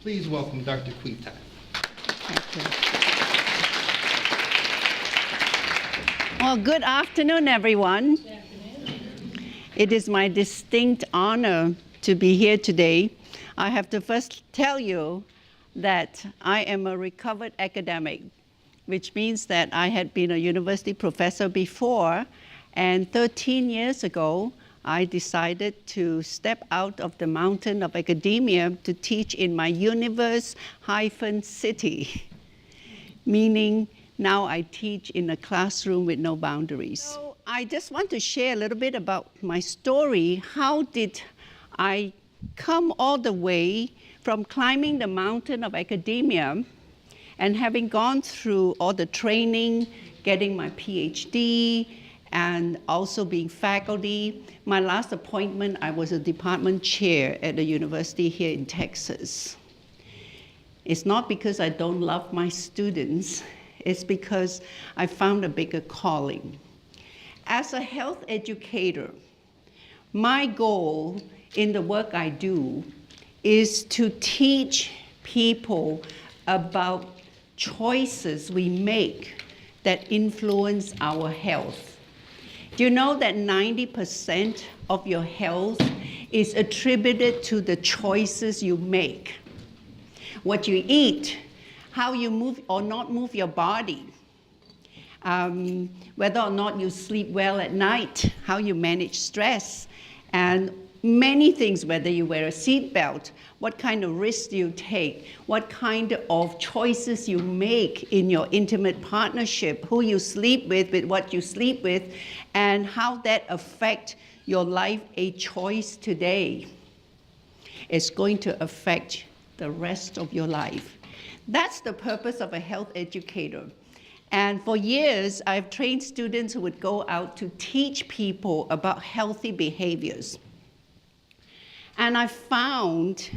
Please welcome Dr. Quita. Thank you. Well, good afternoon, everyone. Good afternoon. It is my distinct honor to be here today. I have to first tell you that I am a recovered academic, which means that I had been a university professor before, and 13 years ago, I decided to step out of the mountain of academia to teach in my universe-city, meaning now I teach in a classroom with no boundaries. So I just want to share a little bit about my story. How did I come all the way from climbing the mountain of academia and having gone through all the training, getting my PhD, and also being faculty. My last appointment, I was a department chair at the university here in Texas. It's not because I don't love my students, it's because I found a bigger calling. As a health educator, my goal in the work I do is to teach people about choices we make that influence our health. Do you know that 90% of your health is attributed to the choices you make? What you eat, how you move or not move your body, whether or not you sleep well at night, how you manage stress, and many things, whether you wear a seatbelt, what kind of risks you take, what kind of choices you make in your intimate partnership, who you sleep with what you sleep with, and how that affects your life. A choice today is going to affect the rest of your life. That's the purpose of a health educator. And for years, I've trained students who would go out to teach people about healthy behaviors. And I found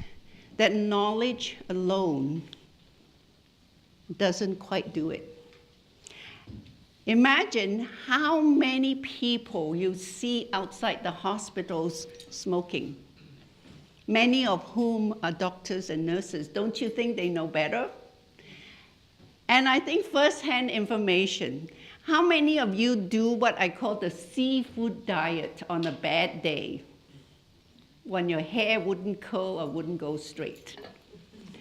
that knowledge alone doesn't quite do it. Imagine how many people you see outside the hospitals smoking, many of whom are doctors and nurses. Don't you think they know better? And I think first-hand information. How many of you do what I call the seafood diet on a bad day, when your hair wouldn't curl or wouldn't go straight?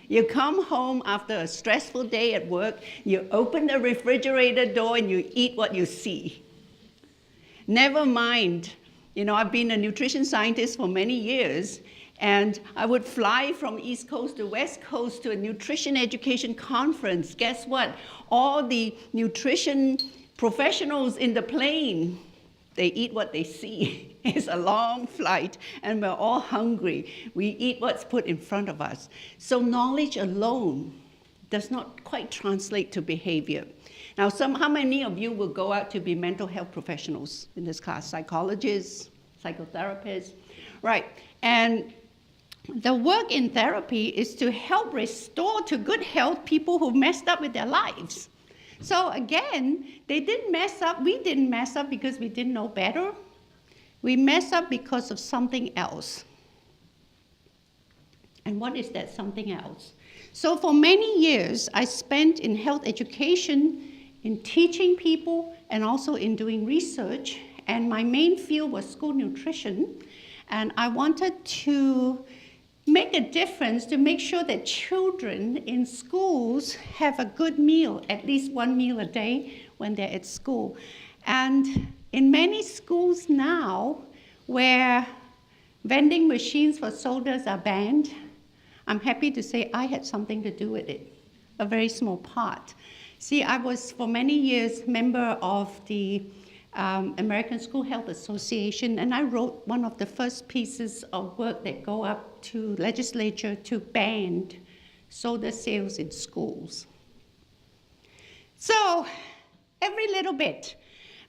You come home after a stressful day at work, you open the refrigerator door and you eat what you see. Never mind, I've been a nutrition scientist for many years, and I would fly from East Coast to West Coast to a nutrition education conference. Guess what? All the nutrition professionals in the plane, they eat what they see. It's a long flight, and we're all hungry. We eat what's put in front of us. So knowledge alone does not quite translate to behavior. Now, how many of you will go out to be mental health professionals in this class? Psychologists, psychotherapists, right? And the work in therapy is to help restore to good health people who messed up with their lives. So again, they didn't mess up. We didn't mess up because we didn't know better. We mess up because of something else. And what is that something else? So for many years, I spent in health education, in teaching people, and also in doing research. And my main field was school nutrition. And I wanted to make a difference to make sure that children in schools have a good meal, at least one meal a day when they're at school. And in many schools now, where vending machines for sodas are banned, I'm happy to say I had something to do with it, a very small part. See, I was for many years member of the American School Health Association, and I wrote one of the first pieces of work that go up to legislature to ban soda sales in schools. So, every little bit.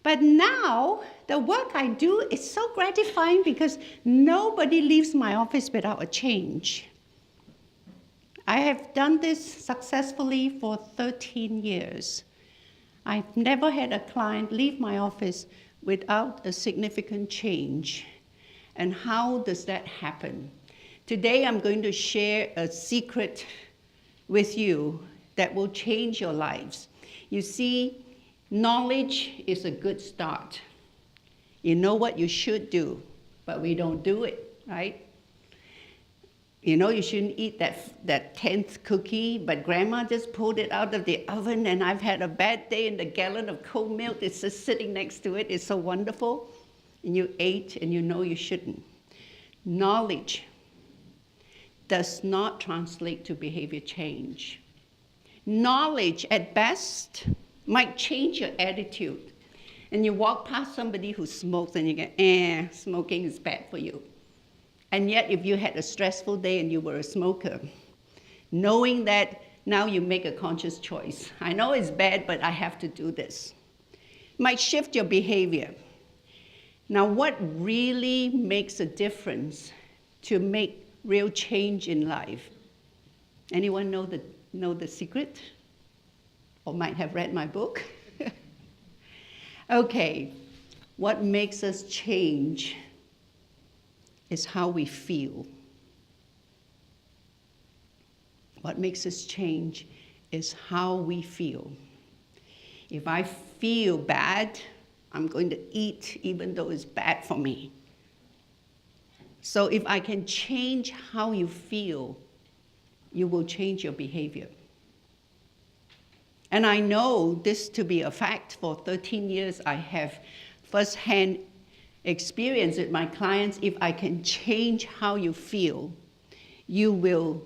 But now, the work I do is so gratifying because nobody leaves my office without a change. I have done this successfully for 13 years. I've never had a client leave my office without a significant change. And how does that happen? Today I'm going to share a secret with you that will change your lives. You see, knowledge is a good start. You know what you should do, but we don't do it, right? You know you shouldn't eat that 10th cookie, but grandma just pulled it out of the oven and I've had a bad day and the gallon of cold milk is just sitting next to it. It's so wonderful. And you ate and you know you shouldn't. Knowledge does not translate to behavior change. Knowledge, at best, might change your attitude. And you walk past somebody who smokes and you go, smoking is bad for you. And yet, if you had a stressful day and you were a smoker, knowing that now you make a conscious choice. I know it's bad, but I have to do this. Might shift your behavior. Now, what really makes a difference to make real change in life? Anyone know the secret? Or might have read my book? Okay, what makes us change is how we feel. What makes us change is how we feel. If I feel bad, I'm going to eat even though it's bad for me. So if I can change how you feel, you will change your behavior. And I know this to be a fact. For 13 years, I have firsthand experience with my clients. If I can change how you feel, you will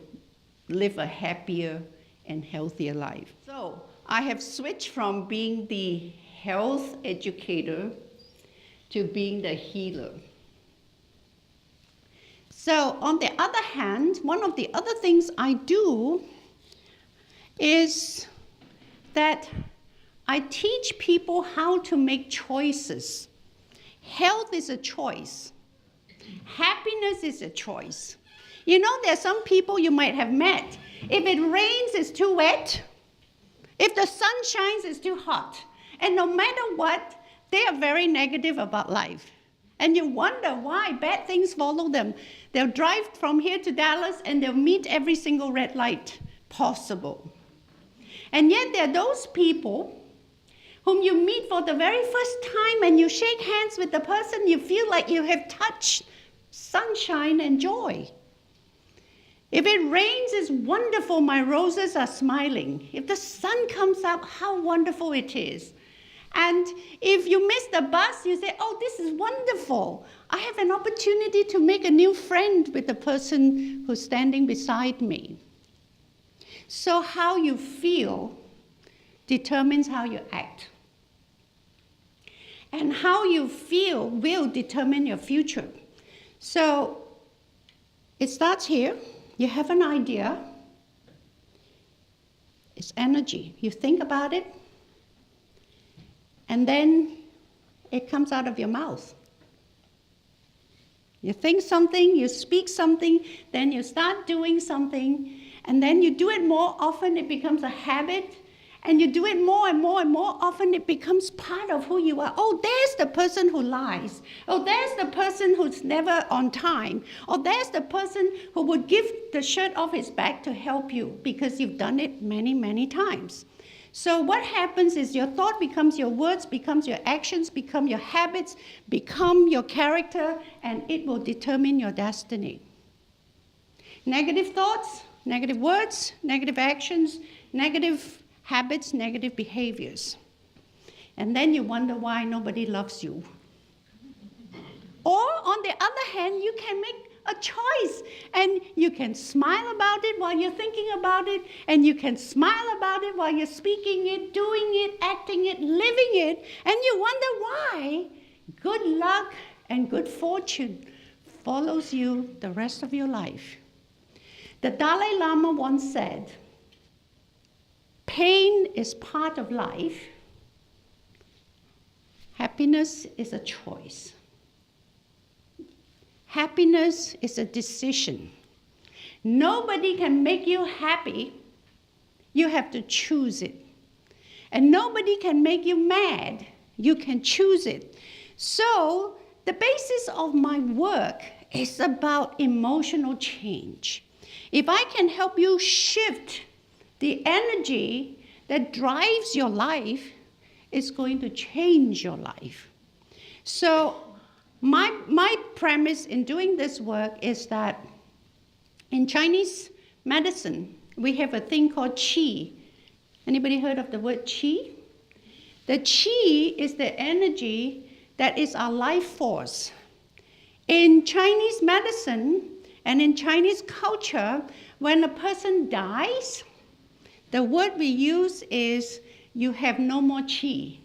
live a happier and healthier life. So I have switched from being the health educator to being the healer. So on the other hand, one of the other things I do is that I teach people how to make choices. Health is a choice. Happiness is a choice. You know, there are some people you might have met. If it rains, it's too wet. If the sun shines, it's too hot. And no matter what, they are very negative about life. And you wonder why bad things follow them. They'll drive from here to Dallas and they'll meet every single red light possible. And yet there are those people whom you meet for the very first time and you shake hands with the person, you feel like you have touched sunshine and joy. If it rains, it's wonderful, my roses are smiling. If the sun comes up, how wonderful it is. And if you miss the bus, you say, oh, this is wonderful. I have an opportunity to make a new friend with the person who's standing beside me. So how you feel determines how you act. And how you feel will determine your future. So it starts here. You have an idea. It's energy. You think about it. And then it comes out of your mouth. You think something, you speak something, then you start doing something, and then you do it more often, it becomes a habit, and you do it more and more and more often, it becomes part of who you are. Oh, there's the person who lies. Oh, there's the person who's never on time. Or there's the person who would give the shirt off his back to help you because you've done it many, many times. So what happens is your thought becomes your words, becomes your actions, become your habits, become your character, and it will determine your destiny. Negative thoughts, negative words, negative actions, negative habits, negative behaviors. And then you wonder why nobody loves you. Or on the other hand, you can make a choice and you can smile about it while you're thinking about it, and you can smile about it while you're speaking it, doing it, acting it, living it, and you wonder why good luck and good fortune follows you the rest of your life. The Dalai Lama once said, pain is part of life. Happiness is a choice. Happiness is a decision. Nobody can make you happy. You have to choose it. And nobody can make you mad. You can choose it. So the basis of my work is about emotional change. If I can help you shift The energy that drives your life is going to change your life. So my premise in doing this work is that in Chinese medicine, we have a thing called qi. Anybody heard of the word qi? The qi is the energy that is our life force. In Chinese medicine and in Chinese culture, when a person dies, the word we use is, you have no more qi.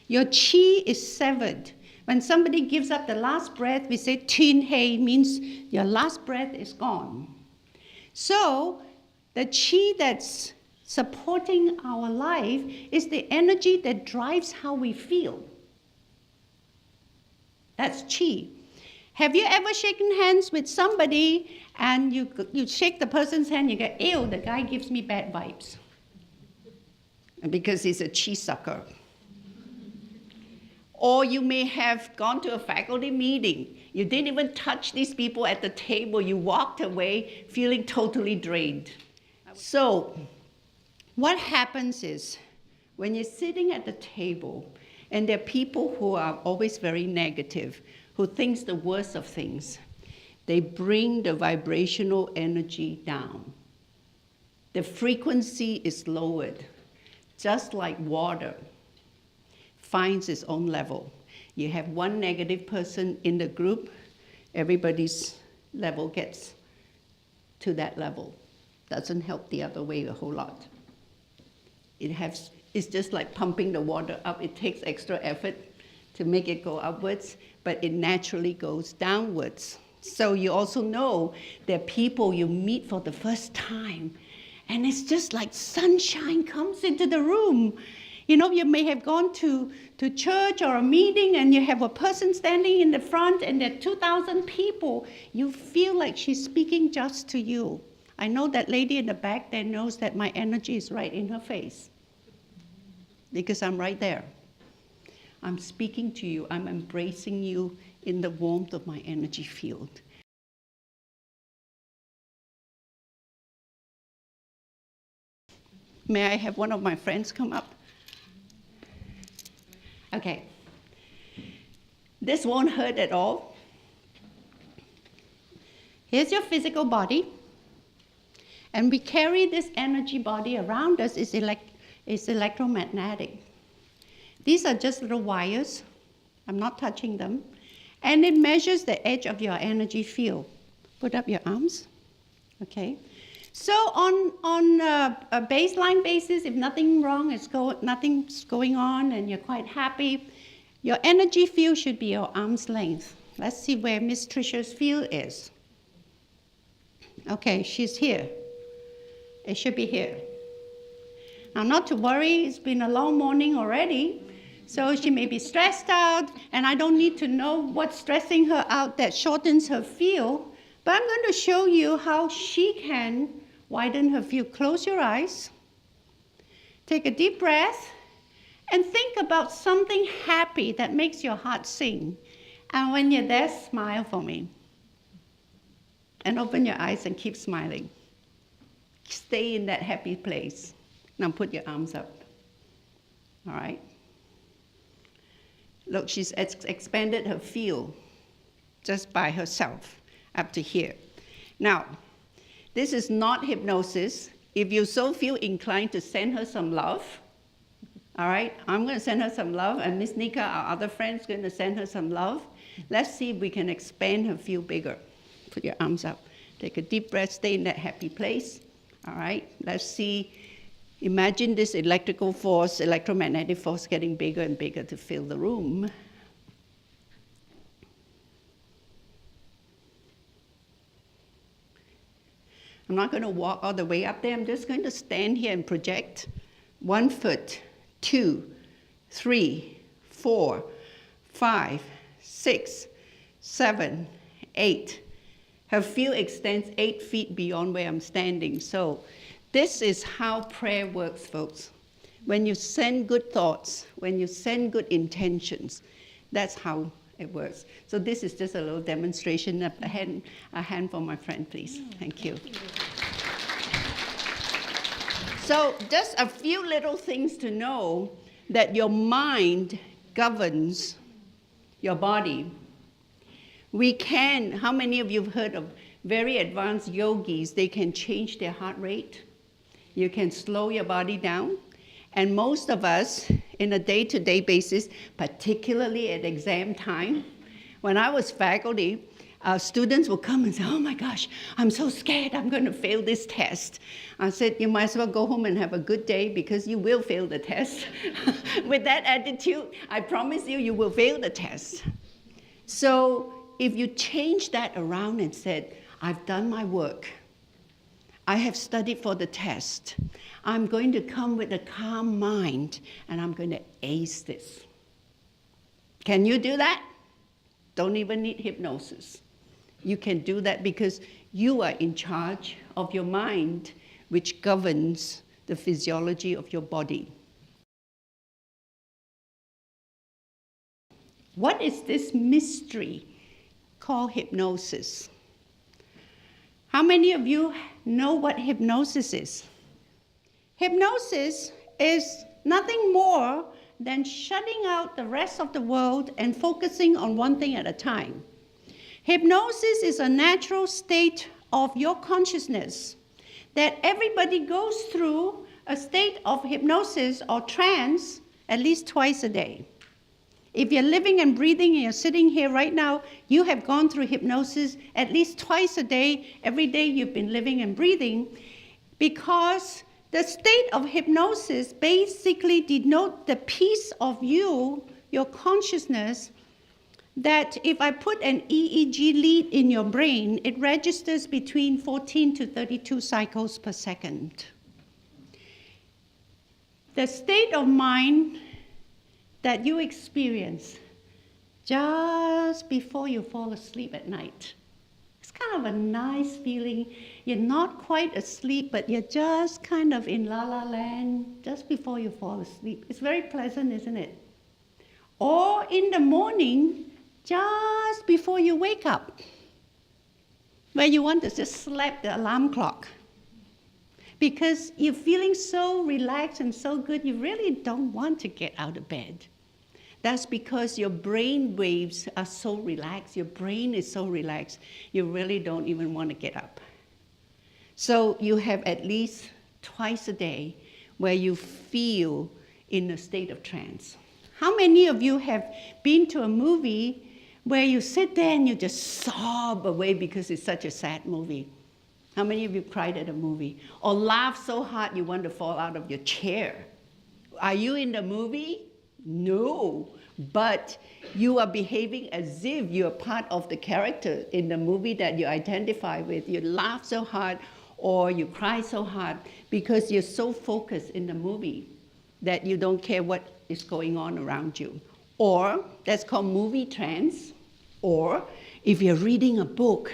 Your qi is severed. When somebody gives up the last breath, we say, tin hei, means your last breath is gone. So the qi that's supporting our life is the energy that drives how we feel. That's qi. Have you ever shaken hands with somebody and you shake the person's hand, you go, ew, the guy gives me bad vibes. Because he's a qi sucker. Or you may have gone to a faculty meeting. You didn't even touch these people at the table. You walked away feeling totally drained. So what happens is, when you're sitting at the table, and there are people who are always very negative, who thinks the worst of things, they bring the vibrational energy down. The frequency is lowered, just like water finds its own level. You have one negative person in the group, everybody's level gets to that level. Doesn't help the other way a whole lot. It's just like pumping the water up. It takes extra effort to make it go upwards, but it naturally goes downwards. So you also know there are people you meet for the first time, and it's just like sunshine comes into the room. You know, you may have gone to church or a meeting and you have a person standing in the front and there are 2,000 people. You feel like she's speaking just to you. I know that lady in the back there knows that my energy is right in her face because I'm right there. I'm speaking to you. I'm embracing you in the warmth of my energy field. May I have one of my friends come up? Okay. This won't hurt at all. Here's your physical body. And we carry this energy body around us. It's electromagnetic. These are just little wires. I'm not touching them. And it measures the edge of your energy field. Put up your arms. Okay. So on a baseline basis, if nothing's going on and you're quite happy, your energy field should be your arm's length. Let's see where Miss Trisha's field is. Okay, she's here. It should be here. Now, not to worry, it's been a long morning already, so she may be stressed out, and I don't need to know what's stressing her out that shortens her field, but I'm going to show you how she can widen her field. Close your eyes, take a deep breath, and think about something happy that makes your heart sing. And when you're there, smile for me. And open your eyes and keep smiling. Stay in that happy place. Now put your arms up. All right? Look, she's expanded her field just by herself up to here. Now, this is not hypnosis. If you so feel inclined to send her some love, all right, I'm going to send her some love, and Miss Nika, our other friend, is going to send her some love. Let's see if we can expand her field bigger. Put your arms up. Take a deep breath. Stay in that happy place. All right, let's see. Imagine this electrical force, electromagnetic force getting bigger and bigger to fill the room. I'm not going to walk all the way up there. I'm just going to stand here and project 1 foot, 2, 3, 4, 5, 6, 7, 8. Her field extends 8 feet beyond where I'm standing. So this is how prayer works, folks. When you send good thoughts, when you send good intentions, that's how it works. So this is just a little demonstration. A hand for my friend, please. Thank you. So just a few little things to know that your mind governs your body. How many of you have heard of very advanced yogis? They can change their heart rate. You can slow your body down. And most of us, in a day-to-day basis, particularly at exam time, when I was faculty, students would come and say, oh my gosh, I'm so scared I'm going to fail this test. I said, you might as well go home and have a good day because you will fail the test. With that attitude, I promise you, you will fail the test. So if you change that around and said, I've done my work, I have studied for the test, I'm going to come with a calm mind and I'm going to ace this. Can you do that? Don't even need hypnosis. You can do that because you are in charge of your mind, which governs the physiology of your body. What is this mystery called hypnosis? How many of you know what hypnosis is? Hypnosis is nothing more than shutting out the rest of the world and focusing on one thing at a time. Hypnosis is a natural state of your consciousness that everybody goes through a state of hypnosis or trance at least twice a day. If you're living and breathing and you're sitting here right now, you have gone through hypnosis at least twice a day. Every day you've been living and breathing, because the state of hypnosis basically denotes the piece of you, your consciousness, that if I put an EEG lead in your brain, it registers between 14 to 32 cycles per second. The state of mind that you experience just before you fall asleep at night. It's kind of a nice feeling. You're not quite asleep, but you're just kind of in la-la land just before you fall asleep. It's very pleasant, isn't it? Or in the morning, just before you wake up, where you want to just slap the alarm clock. Because you're feeling so relaxed and so good, you really don't want to get out of bed. That's because your brain waves are so relaxed, your brain is so relaxed, you really don't even want to get up. So you have at least twice a day where you feel in a state of trance. How many of you have been to a movie where you sit there and you just sob away because it's such a sad movie? How many of you cried at a movie? Or laugh so hard you want to fall out of your chair? Are you in the movie? No, but you are behaving as if you're part of the character in the movie that you identify with. You laugh so hard or you cry so hard because you're so focused in the movie that you don't care what is going on around you. Or that's called movie trance. Or if you're reading a book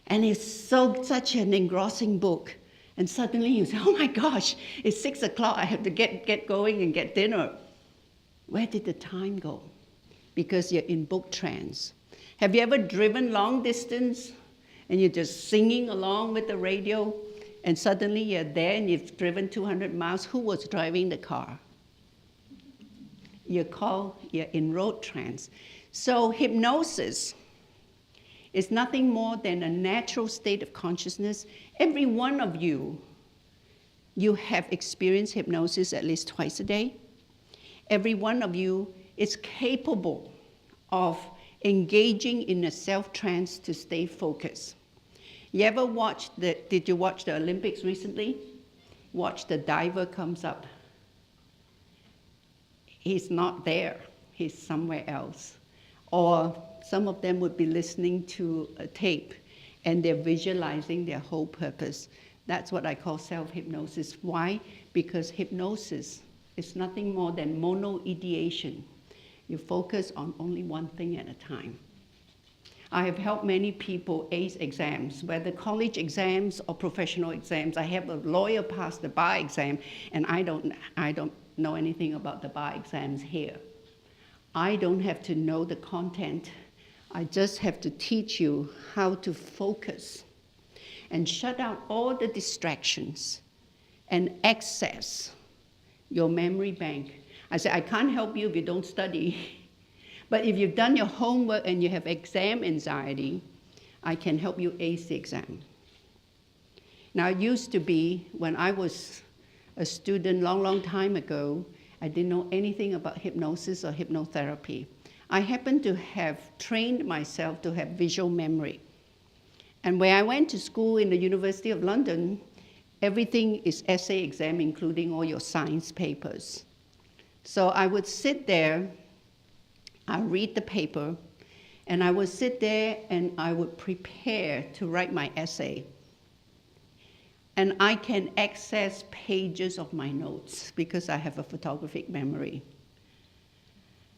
and it's such an engrossing book, and suddenly you say, oh my gosh, it's 6 o'clock, I have to get going and get dinner. Where did the time go? Because you're in book trance. Have you ever driven long distance and you're just singing along with the radio and suddenly you're there and you've driven 200 miles? Who was driving the car? You're in road trance. So hypnosis is nothing more than a natural state of consciousness. Every one of you have experienced hypnosis at least twice a day. Every one of you is capable of engaging in a self-trance to stay focused. You ever did you watch the Olympics recently? Watch the diver comes up. He's not there, he's somewhere else. Or some of them would be listening to a tape and they're visualizing their whole purpose. That's what I call self-hypnosis. Why? Because hypnosis is nothing more than mono-ideation. You focus on only one thing at a time. I have helped many people ace exams, whether college exams or professional exams. I have a lawyer pass the bar exam, and I don't know anything about the bar exams here. I don't have to know the content. I just have to teach you how to focus and shut out all the distractions and access your memory bank. I said, I can't help you if you don't study. But if you've done your homework and you have exam anxiety, I can help you ace the exam. Now, it used to be, when I was a student long time ago, I didn't know anything about hypnosis or hypnotherapy. I happened to have trained myself to have visual memory. And when I went to school in the University of London, everything is essay exam, including all your science papers. So I would sit there, I read the paper, and I would sit there and I would prepare to write my essay. And I can access pages of my notes because I have a photographic memory.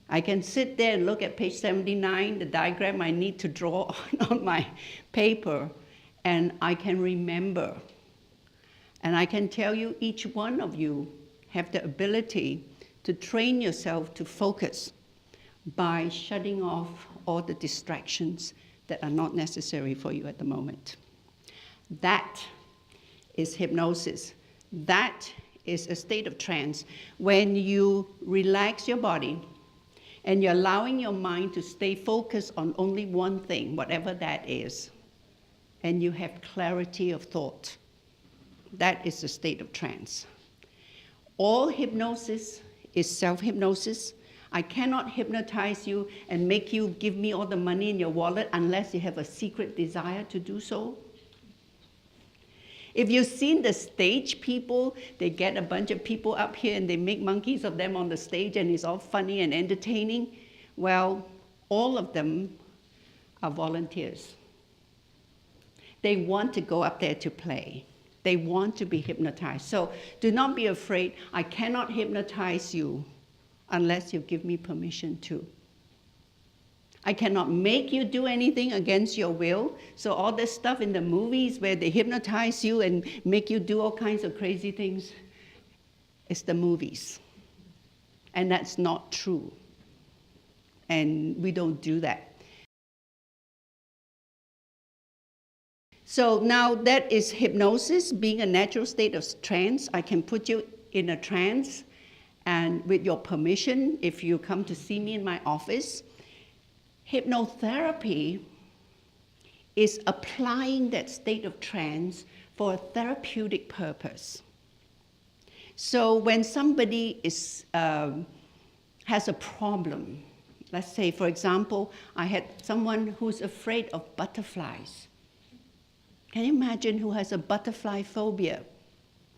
I can sit there and look at page 79, the diagram I need to draw on my paper, and I can remember. And I can tell you, each one of you have the ability to train yourself to focus by shutting off all the distractions that are not necessary for you at the moment. That is hypnosis. That is a state of trance when you relax your body and you're allowing your mind to stay focused on only one thing, whatever that is, and you have clarity of thought. That is the state of trance. All hypnosis is self-hypnosis. I cannot hypnotize you and make you give me all the money in your wallet unless you have a secret desire to do so. If you've seen the stage people, they get a bunch of people up here and they make monkeys of them on the stage and it's all funny and entertaining. Well, all of them are volunteers. They want to go up there to play. They want to be hypnotized. So do not be afraid. I cannot hypnotize you unless you give me permission to. I cannot make you do anything against your will. So all this stuff in the movies where they hypnotize you and make you do all kinds of crazy things, it's the movies. And that's not true. And we don't do that. So now that is hypnosis, being a natural state of trance. I can put you in a trance, and with your permission, if you come to see me in my office, hypnotherapy is applying that state of trance for a therapeutic purpose. So when somebody has a problem, let's say, for example, I had someone who's afraid of butterflies. Can you imagine who has a butterfly phobia?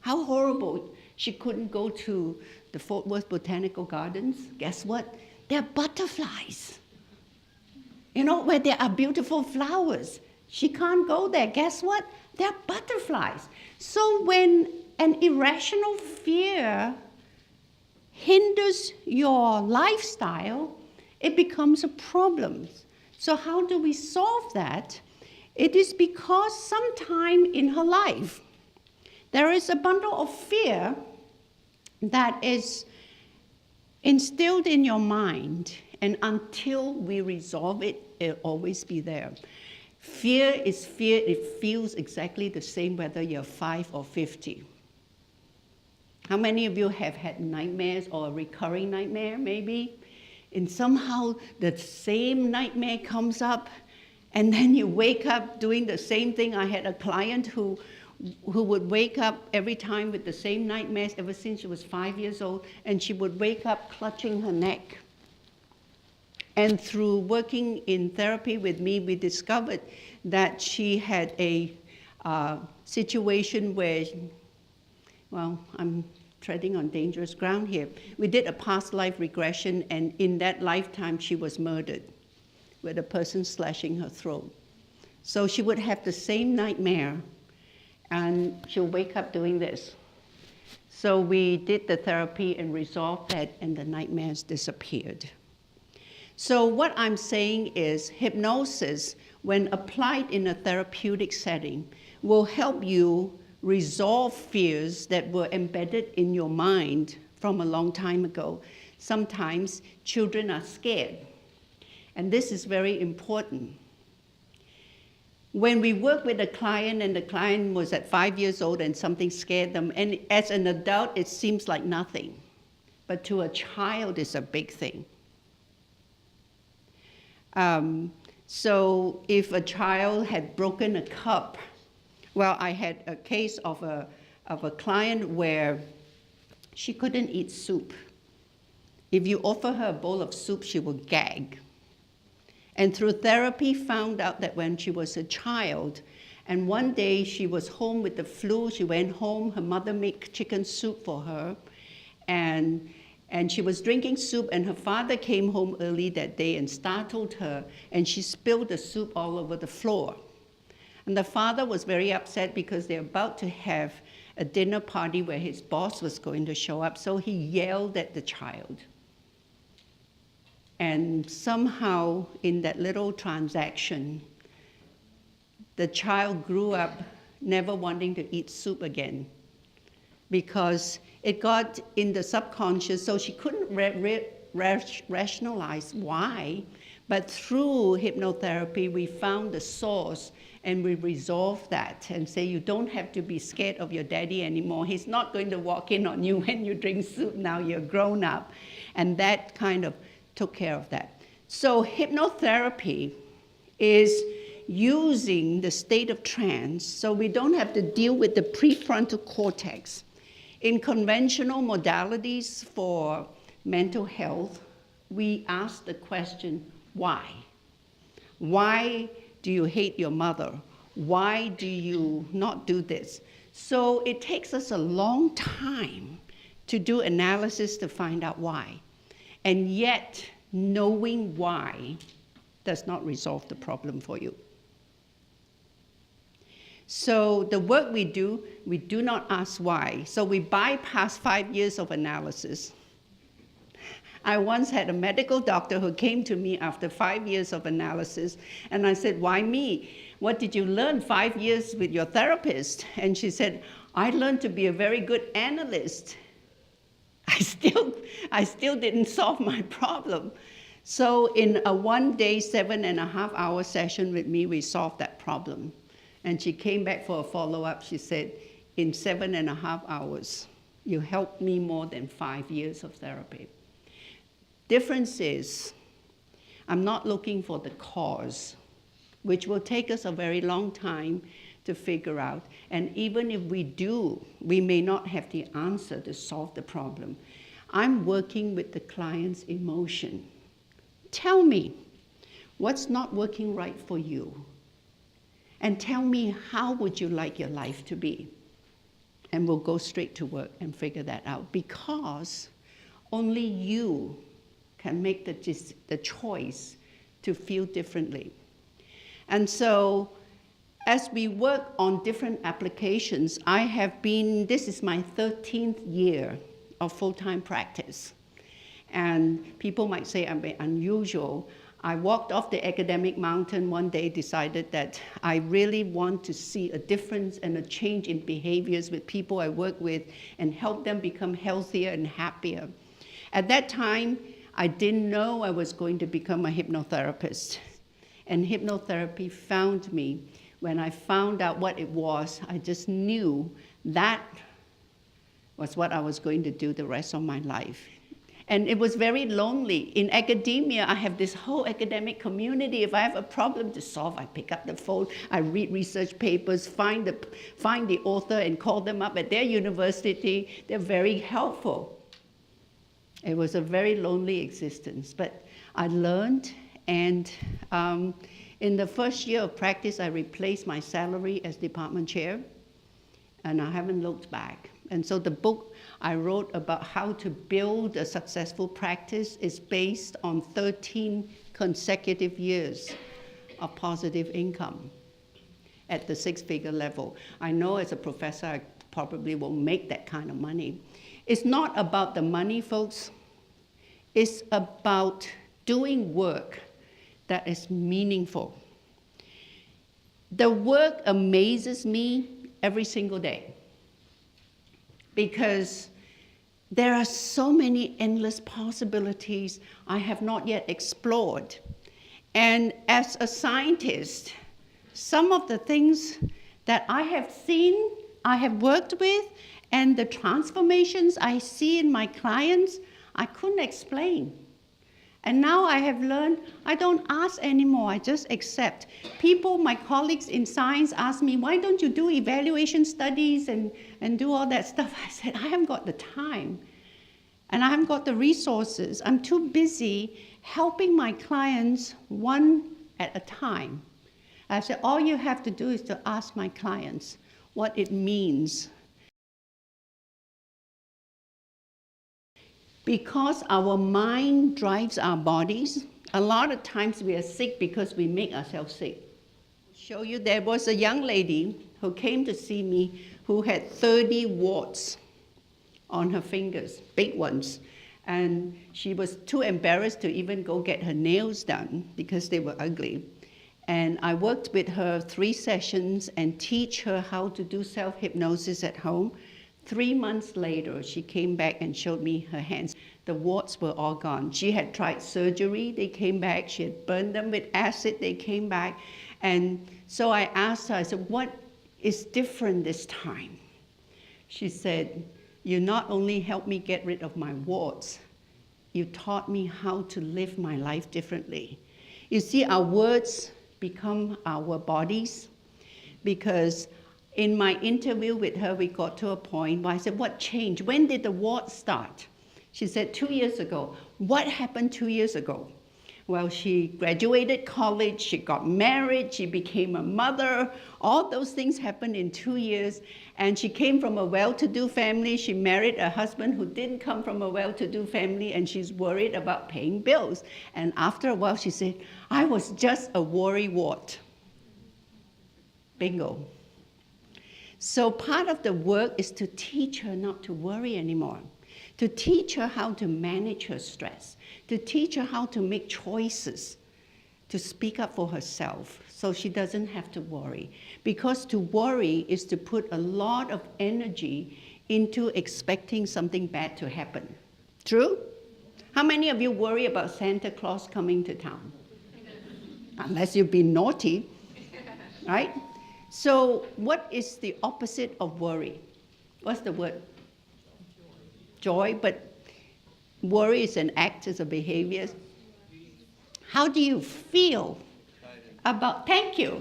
How horrible. She couldn't go to the Fort Worth Botanical Gardens. Guess what? There are butterflies. You know, where there are beautiful flowers. She can't go there. Guess what? There are butterflies. So when an irrational fear hinders your lifestyle, it becomes a problem. So how do we solve that? It is because sometime in her life, there is a bundle of fear that is instilled in your mind, and until we resolve it, it'll always be there. Fear is fear. It feels exactly the same whether you're 5 or 50. How many of you have had nightmares or a recurring nightmare, maybe? And somehow the same nightmare comes up, and then you wake up doing the same thing. I had a client who would wake up every time with the same nightmares ever since she was 5 years old, and she would wake up clutching her neck. And through working in therapy with me, we discovered that she had a situation where, well, I'm treading on dangerous ground here. We did a past life regression, and in that lifetime, she was murdered with a person slashing her throat. So she would have the same nightmare, and she'll wake up doing this. So we did the therapy and resolved that, and the nightmares disappeared. So what I'm saying is hypnosis, when applied in a therapeutic setting, will help you resolve fears that were embedded in your mind from a long time ago. Sometimes children are scared, and this is very important. When we work with a client and the client was at 5 years old and something scared them, and as an adult, it seems like nothing. But to a child, it's a big thing. So if a child had broken a cup, well, I had a case of a client where she couldn't eat soup. If you offer her a bowl of soup, she will gag. And through therapy, found out that when she was a child, and one day she was home with the flu, she went home, her mother made chicken soup for her, and she was drinking soup, and her father came home early that day and startled her, and she spilled the soup all over the floor. And the father was very upset because they're about to have a dinner party where his boss was going to show up, so he yelled at the child. And somehow, in that little transaction, the child grew up never wanting to eat soup again because it got in the subconscious, so she couldn't rationalize why. But through hypnotherapy, we found the source and we resolved that and say, you don't have to be scared of your daddy anymore. He's not going to walk in on you when you drink soup. Now you're grown up. And that kind of took care of that. So hypnotherapy is using the state of trance so we don't have to deal with the prefrontal cortex. In conventional modalities for mental health, we ask the question, why? Why do you hate your mother? Why do you not do this? So it takes us a long time to do analysis to find out why. And yet, knowing why does not resolve the problem for you. So the work we do not ask why. So we bypass 5 years of analysis. I once had a medical doctor who came to me after 5 years of analysis, and I said, why me? What did you learn 5 years with your therapist? And she said, I learned to be a very good analyst. I still didn't solve my problem. So in a 1-day, 7.5-hour session with me, we solved that problem. And she came back for a follow-up. She said, in 7.5 hours, you helped me more than 5 years of therapy. Difference is, I'm not looking for the cause, which will take us a very long time to figure out. And even if we do, we may not have the answer to solve the problem. I'm working with the client's emotion. Tell me, what's not working right for you? And tell me, how would you like your life to be? And we'll go straight to work and figure that out, because only you can make the choice to feel differently. And so, as we work on different applications, this is my 13th year of full-time practice. And people might say I'm unusual. I walked off the academic mountain one day, decided that I really want to see a difference and a change in behaviors with people I work with and help them become healthier and happier. At that time, I didn't know I was going to become a hypnotherapist. And hypnotherapy found me. When I found out what it was, I just knew that was what I was going to do the rest of my life. And it was very lonely. In academia, I have this whole academic community. If I have a problem to solve, I pick up the phone, I read research papers, find the author and call them up at their university. They're very helpful. It was a very lonely existence, but I learned, and in the first year of practice, I replaced my salary as department chair, and I haven't looked back. And so the book I wrote about how to build a successful practice is based on 13 consecutive years of positive income at the 6-figure level. I know as a professor, I probably won't make that kind of money. It's not about the money, folks. It's about doing work that is meaningful. The work amazes me every single day because there are so many endless possibilities I have not yet explored. And as a scientist, some of the things that I have seen, I have worked with, and the transformations I see in my clients, I couldn't explain. And now I have learned, I don't ask anymore, I just accept. People, my colleagues in science ask me, why don't you do evaluation studies and do all that stuff? I said, I haven't got the time. And I haven't got the resources. I'm too busy helping my clients one at a time. I said, all you have to do is to ask my clients what it means. Because our mind drives our bodies, a lot of times we are sick because we make ourselves sick. I'll show you, there was a young lady who came to see me who had 30 warts on her fingers, big ones. And she was too embarrassed to even go get her nails done because they were ugly. And I worked with her 3 sessions and teach her how to do self-hypnosis at home. 3 months later, she came back and showed me her hands. The warts were all gone. She had tried surgery, they came back. She had burned them with acid, they came back. And so I asked her, I said, what is different this time? She said, you not only helped me get rid of my warts, you taught me how to live my life differently. You see, our words become our bodies, because in my interview with her, we got to a point where I said, what changed? When did the warts start? She said, 2 years ago. What happened 2 years ago? Well, she graduated college, she got married, she became a mother. All those things happened in 2 years. And she came from a well-to-do family. She married a husband who didn't come from a well-to-do family, and she's worried about paying bills. And after a while, she said, I was just a worrywart. Bingo. So part of the work is to teach her not to worry anymore, to teach her how to manage her stress, to teach her how to make choices, to speak up for herself so she doesn't have to worry. Because to worry is to put a lot of energy into expecting something bad to happen. True? How many of you worry about Santa Claus coming to town? Unless you've been naughty, right? So what is the opposite of worry? What's the word? Joy, but worry is an act, is a behavior. How do you feel about, thank you,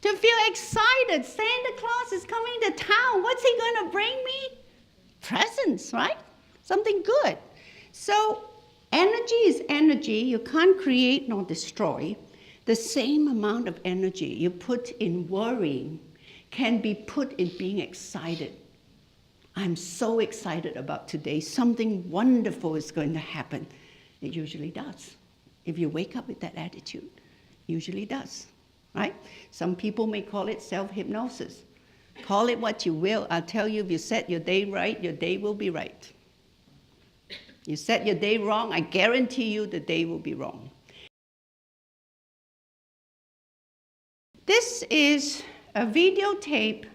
to feel excited? Santa Claus is coming to town. What's he going to bring me? Presents, right? Something good. So energy is energy. You can't create nor destroy. The same amount of energy you put in worrying can be put in being excited. I'm so excited about today. Something wonderful is going to happen. It usually does. If you wake up with that attitude, it usually does, right? Some people may call it self-hypnosis. Call it what you will. I'll tell you, if you set your day right, your day will be right. You set your day wrong, I guarantee you the day will be wrong. This is a videotape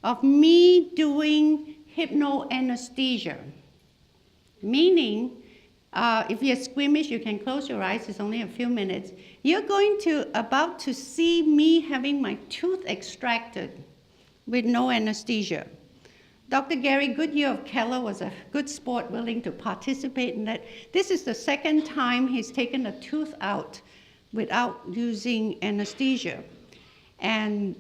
of me doing hypno-anesthesia, meaning if you're squeamish, you can close your eyes, it's only a few minutes. You're about to see me having my tooth extracted with no anesthesia. Dr. Gary Goodyear of Keller was a good sport, willing to participate in that. This is the second time he's taken a tooth out without using anesthesia. And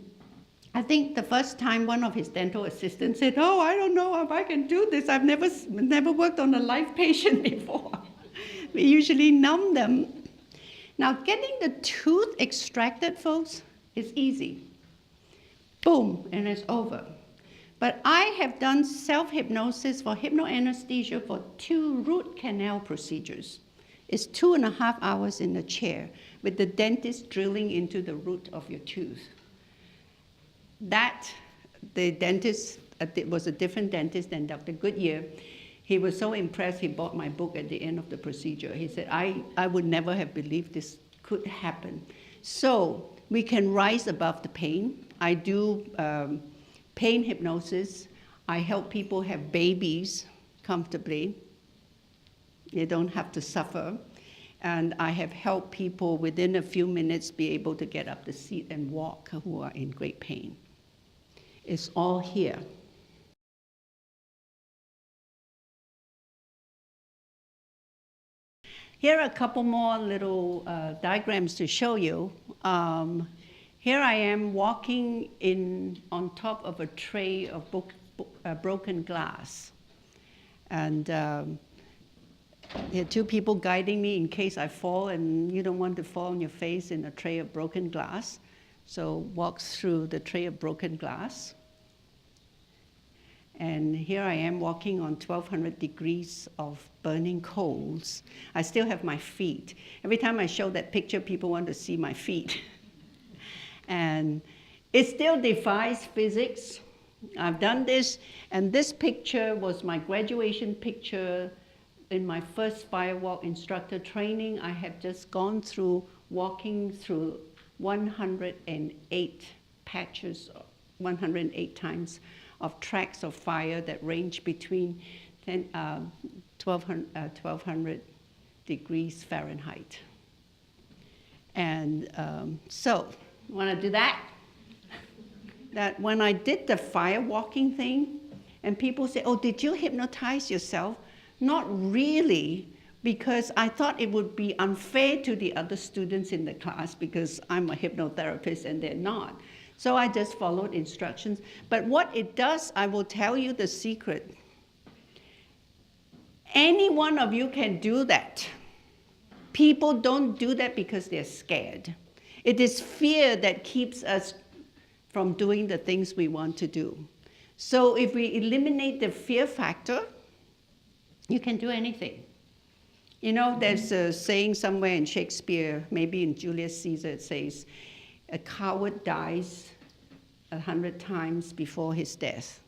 I think the first time one of his dental assistants said, oh, I don't know if I can do this. I've never worked on a live patient before. We usually numb them. Now, getting the tooth extracted, folks, is easy. Boom, and it's over. But I have done self-hypnosis for hypno-anesthesia for 2 root canal procedures. It's 2.5 hours in the chair with the dentist drilling into the root of your tooth. The dentist was a different dentist than Dr. Goodyear. He was so impressed, he bought my book at the end of the procedure. He said, I would never have believed this could happen. So we can rise above the pain. I do pain hypnosis. I help people have babies comfortably. They don't have to suffer. And I have helped people within a few minutes be able to get up the seat and walk who are in great pain. It's all here. Here are a couple more little diagrams to show you. Here I am walking on top of a tray of broken glass. And there are two people guiding me in case I fall, and you don't want to fall on your face in a tray of broken glass. So walk through the tray of broken glass. And here I am walking on 1,200 degrees of burning coals. I still have my feet. Every time I show that picture, people want to see my feet. And it still defies physics. I've done this, and this picture was my graduation picture in my first firewalk instructor training. I have just gone through walking through 108 patches, 108 times of tracks of fire that range between 1,200 degrees Fahrenheit. And so, want to do that? That when I did the firewalking thing, and people say, oh, did you hypnotize yourself? Not really, because I thought it would be unfair to the other students in the class because I'm a hypnotherapist and they're not. So I just followed instructions. But what it does, I will tell you the secret. Any one of you can do that. People don't do that because they're scared. It is fear that keeps us from doing the things we want to do. So if we eliminate the fear factor, you can do anything. You know, there's a saying somewhere in Shakespeare, maybe in Julius Caesar, it says, a coward dies 100 times before his death.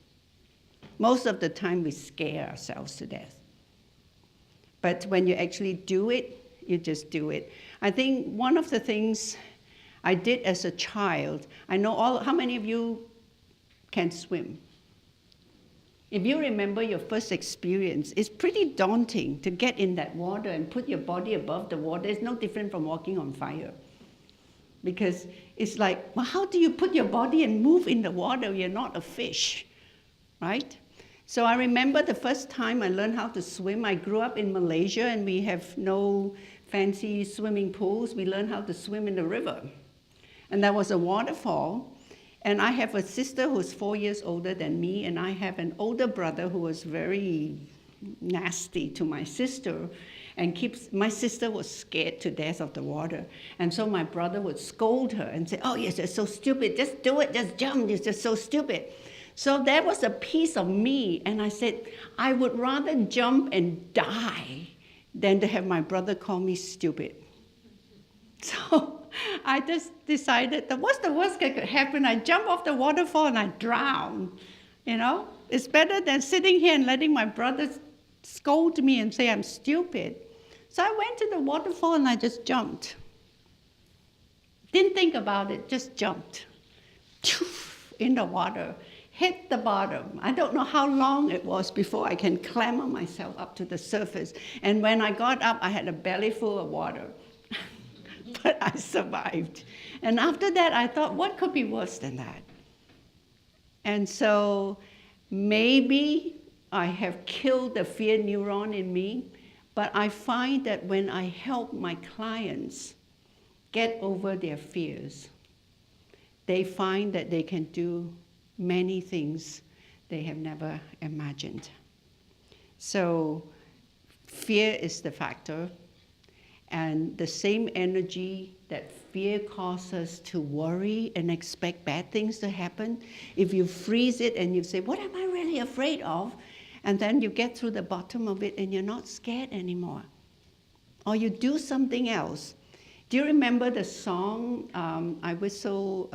Most of the time we scare ourselves to death. But when you actually do it, you just do it. I think one of the things I did as a child, I know how many of you can swim? If you remember your first experience, it's pretty daunting to get in that water and put your body above the water. It's no different from walking on fire. Because it's like, well, how do you put your body and move in the water? You're not a fish, right? So I remember the first time I learned how to swim. I grew up in Malaysia and we have no fancy swimming pools. We learned how to swim in the river. And there was a waterfall. And I have a sister who's 4 years older than me, and I have an older brother who was very nasty to my sister. And my sister was scared to death of the water. And so my brother would scold her and say, oh, you're just so stupid, just do it, just jump, you're just so stupid. So that was a piece of me, and I said, I would rather jump and die than to have my brother call me stupid. So I just decided that what's the worst that could happen? I jump off the waterfall and I drown, you know? It's better than sitting here and letting my brother scold me and say I'm stupid. So I went to the waterfall and I just jumped. Didn't think about it, just jumped. In the water, hit the bottom. I don't know how long it was before I can clamber myself up to the surface. And when I got up, I had a belly full of water. But I survived. And after that, I thought, what could be worse than that? And so maybe I have killed the fear neuron in me, but I find that when I help my clients get over their fears, they find that they can do many things they have never imagined. So fear is the factor, and the same energy that fear causes us to worry and expect bad things to happen, if you freeze it and you say, what am I really afraid of? And then you get through the bottom of it and you're not scared anymore. Or you do something else. Do you remember the song I whistle?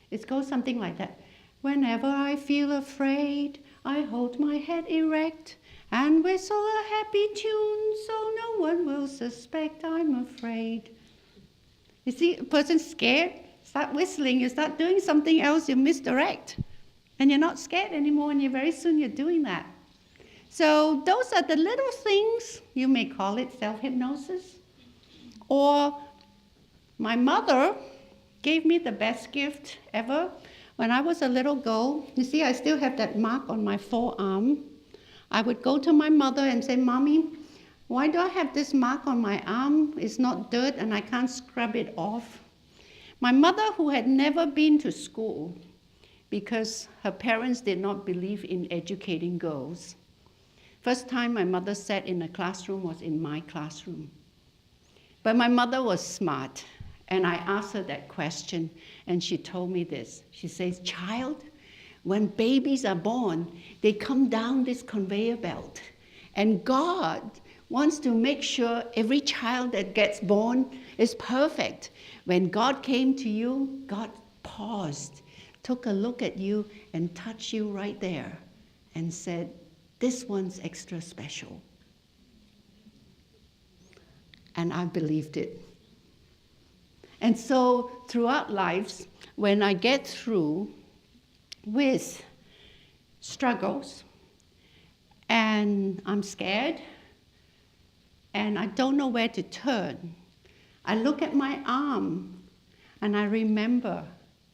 It goes something like that. Whenever I feel afraid, I hold my head erect and whistle a happy tune so no one will suspect I'm afraid. You see, a person's scared, start whistling, you start doing something else, you misdirect. And you're not scared anymore, and very soon you're doing that. So those are the little things, you may call it self-hypnosis. Or my mother gave me the best gift ever. When I was a little girl, you see, I still have that mark on my forearm. I would go to my mother and say, Mommy, why do I have this mark on my arm? It's not dirt and I can't scrub it off. My mother, who had never been to school because her parents did not believe in educating girls. First time my mother sat in a classroom was in my classroom. But my mother was smart, and I asked her that question, and she told me this. She says, child, when babies are born, they come down this conveyor belt, and God wants to make sure every child that gets born is perfect. When God came to you, God paused, took a look at you, and touched you right there, and said, this one's extra special. And I believed it. And so throughout lives, when I get through with struggles, and I'm scared, and I don't know where to turn, I look at my arm, and I remember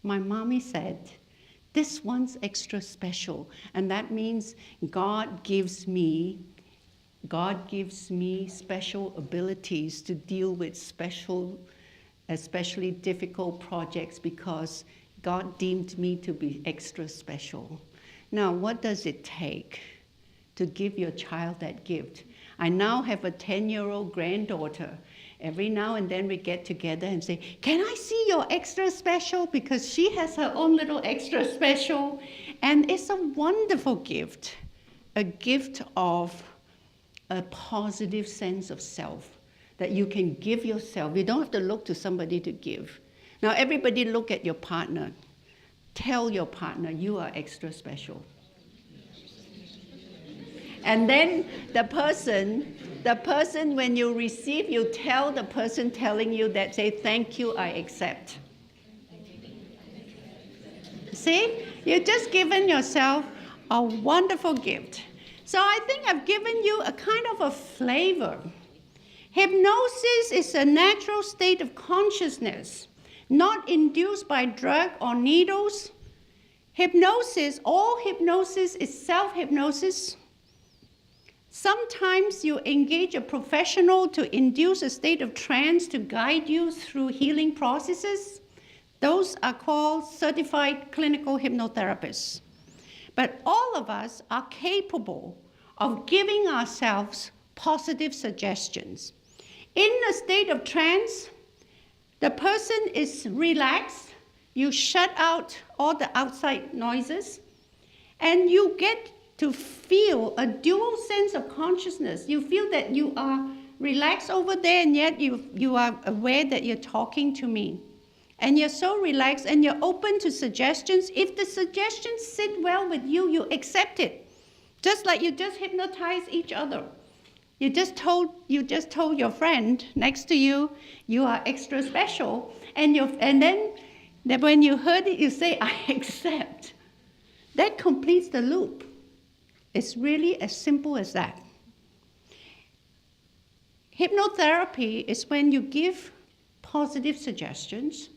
my mommy said, this one's extra special. And that means God gives me special abilities to deal with especially difficult projects because God deemed me to be extra special. Now, what does it take to give your child that gift? I now have a 10-year-old granddaughter. Every now and then we get together and say, can I see your extra special? Because she has her own little extra special. And it's a wonderful gift, a gift of a positive sense of self that you can give yourself. You don't have to look to somebody to give. Now, everybody look at your partner. Tell your partner you are extra special. And then the person, when you receive, you tell the person telling you that, say, thank you, I accept. See? You've just given yourself a wonderful gift. So I think I've given you a kind of a flavor. Hypnosis is a natural state of consciousness, not induced by drug or needles. Hypnosis, all hypnosis is self-hypnosis. Sometimes you engage a professional to induce a state of trance to guide you through healing processes. Those are called certified clinical hypnotherapists. But all of us are capable of giving ourselves positive suggestions. In a state of trance, the person is relaxed, you shut out all the outside noises, and you get to feel a dual sense of consciousness. You feel that you are relaxed over there, and yet you are aware that you're talking to me. And you're so relaxed, and you're open to suggestions. If the suggestions sit well with you, you accept it. Just like you just hypnotize each other. You just told your friend next to you, you are extra special, and then when you heard it, you say, I accept. That completes the loop. It's really as simple as that. Hypnotherapy is when you give positive suggestions,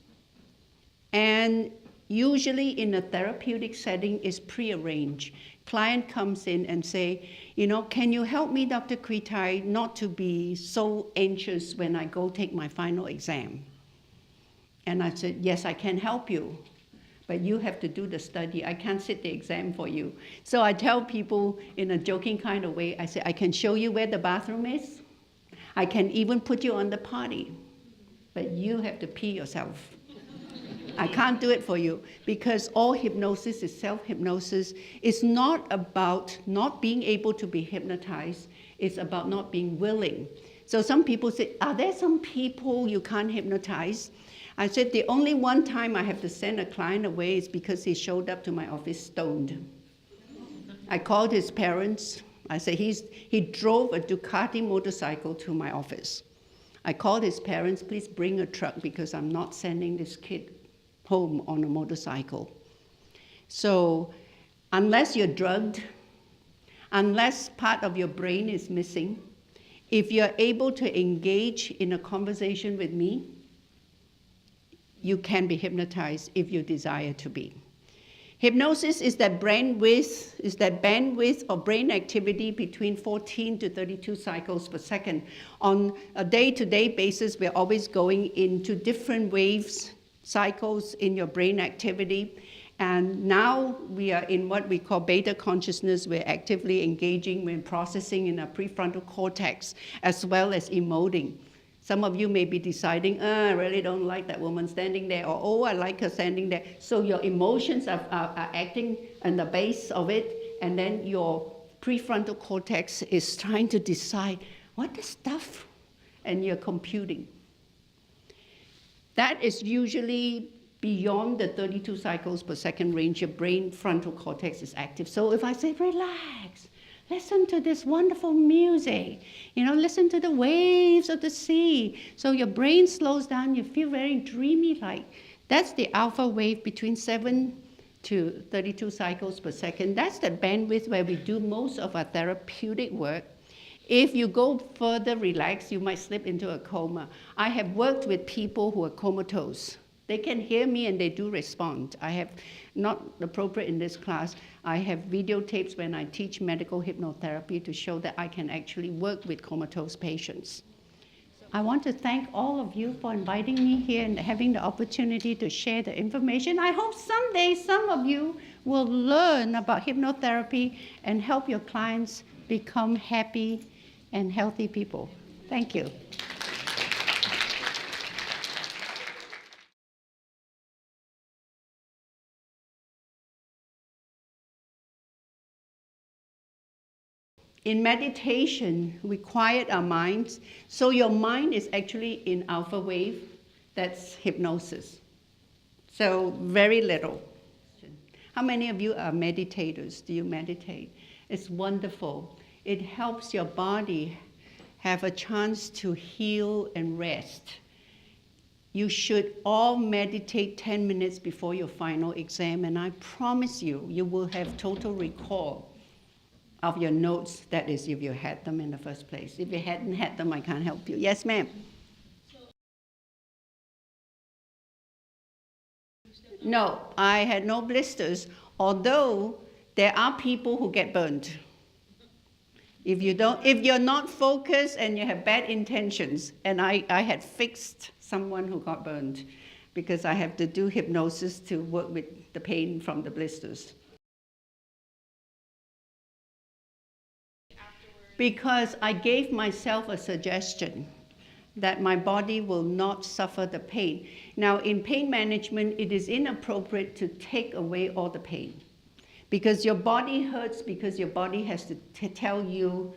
and usually in a therapeutic setting is prearranged. Client comes in and say, can you help me, Dr. Kritai, not to be so anxious when I go take my final exam? And I said, yes, I can help you, but you have to do the study. I can't sit the exam for you. So I tell people in a joking kind of way, I say, I can show you where the bathroom is. I can even put you on the potty, but you have to pee yourself. I can't do it for you, because all hypnosis is self-hypnosis. It's not about not being able to be hypnotized. It's about not being willing. So some people say, are there some people you can't hypnotize? I said, the only one time I have to send a client away is because he showed up to my office stoned. I called his parents. I said, he drove a Ducati motorcycle to my office. I called his parents, please bring a truck because I'm not sending this kid home on a motorcycle. So unless you're drugged, unless part of your brain is missing. If you're able to engage in a conversation with me, you can be hypnotized if you desire to be. Hypnosis is that bandwidth of brain activity between 14 to 32 cycles per second. On a day-to-day basis, we're always going into different waves, cycles in your brain activity. And now we are in what we call beta consciousness. We're actively engaging when processing in our prefrontal cortex, as well as emoting. Some of you may be deciding, I really don't like that woman standing there, or oh, I like her standing there. So your emotions are acting on the base of it, and then your prefrontal cortex is trying to decide, what is stuff? And you're computing. That is usually beyond the 32 cycles per second range. Your brain frontal cortex is active. So if I say, relax, listen to this wonderful music, listen to the waves of the sea. So your brain slows down, you feel very dreamy-like. That's the alpha wave between 7 to 32 cycles per second. That's the bandwidth where we do most of our therapeutic work. If you go further relaxed, you might slip into a coma. I have worked with people who are comatose. They can hear me and they do respond. I have, not appropriate in this class, I have videotapes when I teach medical hypnotherapy to show that I can actually work with comatose patients. I want to thank all of you for inviting me here and having the opportunity to share the information. I hope someday some of you will learn about hypnotherapy and help your clients become happy and healthy people. Thank you. In meditation, we quiet our minds. So your mind is actually in alpha wave. That's hypnosis. So very little. How many of you are meditators? Do you meditate? It's wonderful. It helps your body have a chance to heal and rest. You should all meditate 10 minutes before your final exam, and I promise you, you will have total recall of your notes, that is, if you had them in the first place. If you hadn't had them, I can't help you. Yes, ma'am? No, I had no blisters, although there are people who get burned. If you're not focused and you have bad intentions, and I had fixed someone who got burned because I have to do hypnosis to work with the pain from the blisters. Because I gave myself a suggestion that my body will not suffer the pain. Now, in pain management, it is inappropriate to take away all the pain because your body hurts because your body has to tell you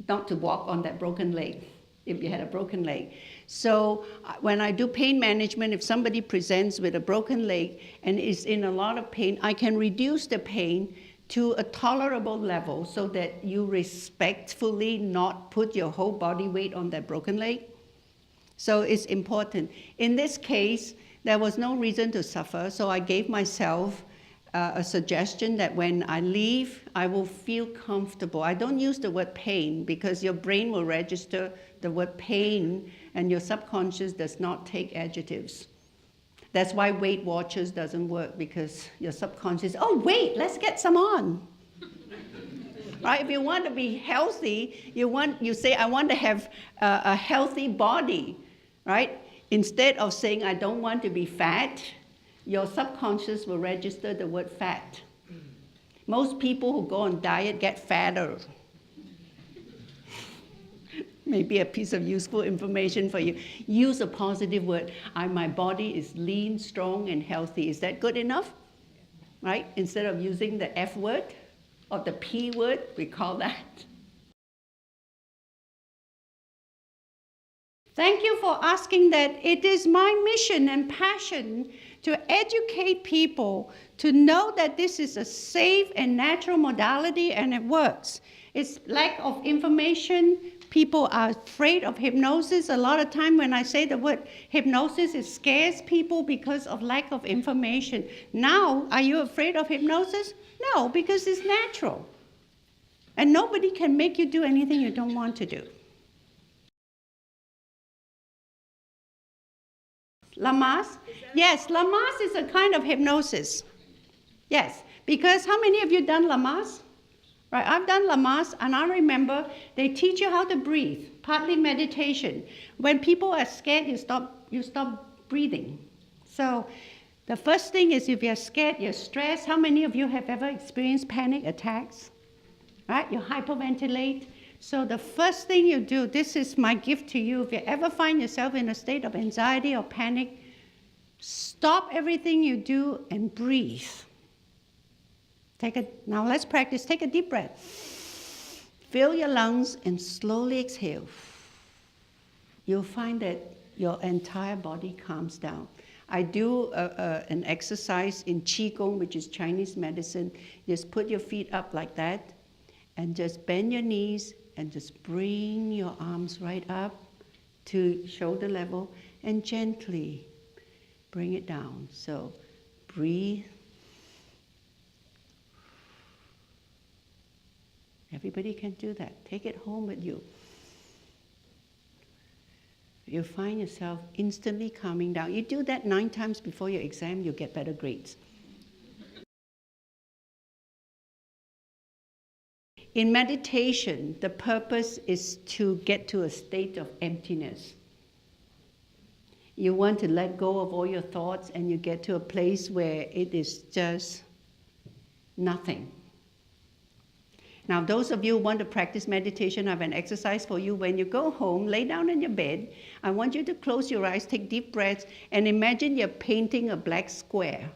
not to walk on that broken leg if you had a broken leg. So when I do pain management, if somebody presents with a broken leg and is in a lot of pain, I can reduce the pain to a tolerable level so that you respectfully not put your whole body weight on that broken leg. So it's important. In this case, there was no reason to suffer, so I gave myself a suggestion that when I leave, I will feel comfortable. I don't use the word pain because your brain will register the word pain and your subconscious does not take adjectives. That's why Weight Watchers doesn't work, because your subconscious, oh wait, let's get some on. Right? If you want to be healthy, you say, I want to have a healthy body, right? Instead of saying, I don't want to be fat, your subconscious will register the word fat. Most people who go on diet get fatter. Maybe a piece of useful information for you. Use a positive word. My body is lean, strong, and healthy. Is that good enough? Right? Instead of using the F word or the P word, we call that. Thank you for asking that. It is my mission and passion to educate people to know that this is a safe and natural modality and it works. It's lack of information. People are afraid of hypnosis. A lot of time when I say the word hypnosis, it scares people because of lack of information. Now, are you afraid of hypnosis? No, because it's natural. And nobody can make you do anything you don't want to do. Lamas? Yes, Lamas is a kind of hypnosis. Yes, because how many of you done Lamas? Right, I've done Lamas, and I remember they teach you how to breathe, partly meditation. When people are scared, you stop breathing. So the first thing is if you're scared, you're stressed. How many of you have ever experienced panic attacks? Right, you hyperventilate. So the first thing you do, this is my gift to you, if you ever find yourself in a state of anxiety or panic, stop everything you do and breathe. Now let's practice. Take a deep breath. Fill your lungs and slowly exhale. You'll find that your entire body calms down. I do an exercise in qigong, which is Chinese medicine. Just put your feet up like that and just bend your knees and just bring your arms right up to shoulder level and gently bring it down. So breathe. Everybody can do that. Take it home with you. You'll find yourself instantly calming down. You do that 9 times before your exam, you'll get better grades. In meditation, the purpose is to get to a state of emptiness. You want to let go of all your thoughts and you get to a place where it is just nothing. Now, those of you who want to practice meditation, I have an exercise for you. When you go home, lay down in your bed. I want you to close your eyes, take deep breaths, and imagine you're painting a black square.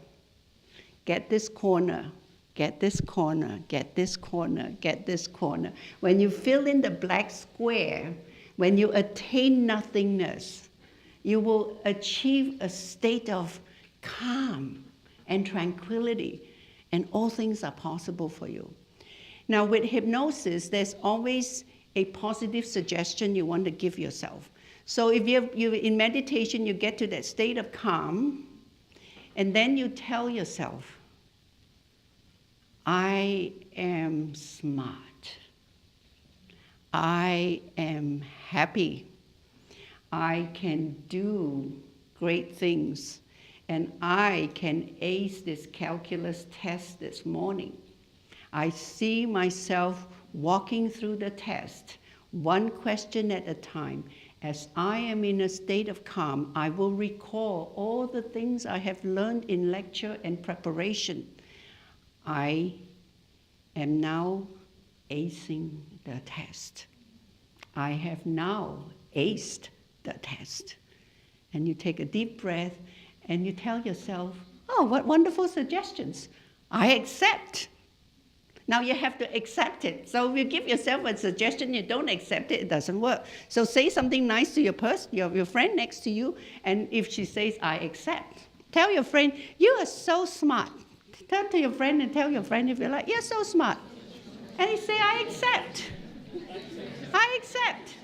Get this corner, get this corner, get this corner, get this corner. When you fill in the black square, when you attain nothingness, you will achieve a state of calm and tranquility, and all things are possible for you. Now, with hypnosis, there's always a positive suggestion you want to give yourself. So if you're in meditation, you get to that state of calm, and then you tell yourself, I am smart. I am happy. I can do great things, and I can ace this calculus test this morning. I see myself walking through the test, one question at a time. As I am in a state of calm, I will recall all the things I have learned in lecture and preparation. I am now acing the test. I have now aced the test. And you take a deep breath and you tell yourself, oh, what wonderful suggestions. I accept. Now you have to accept it. So if you give yourself a suggestion, you don't accept it, it doesn't work. So say something nice to your friend next to you, and if she says, I accept, tell your friend, you are so smart. Turn to your friend and tell your friend if you're like, you're so smart. And he say, I accept. I accept.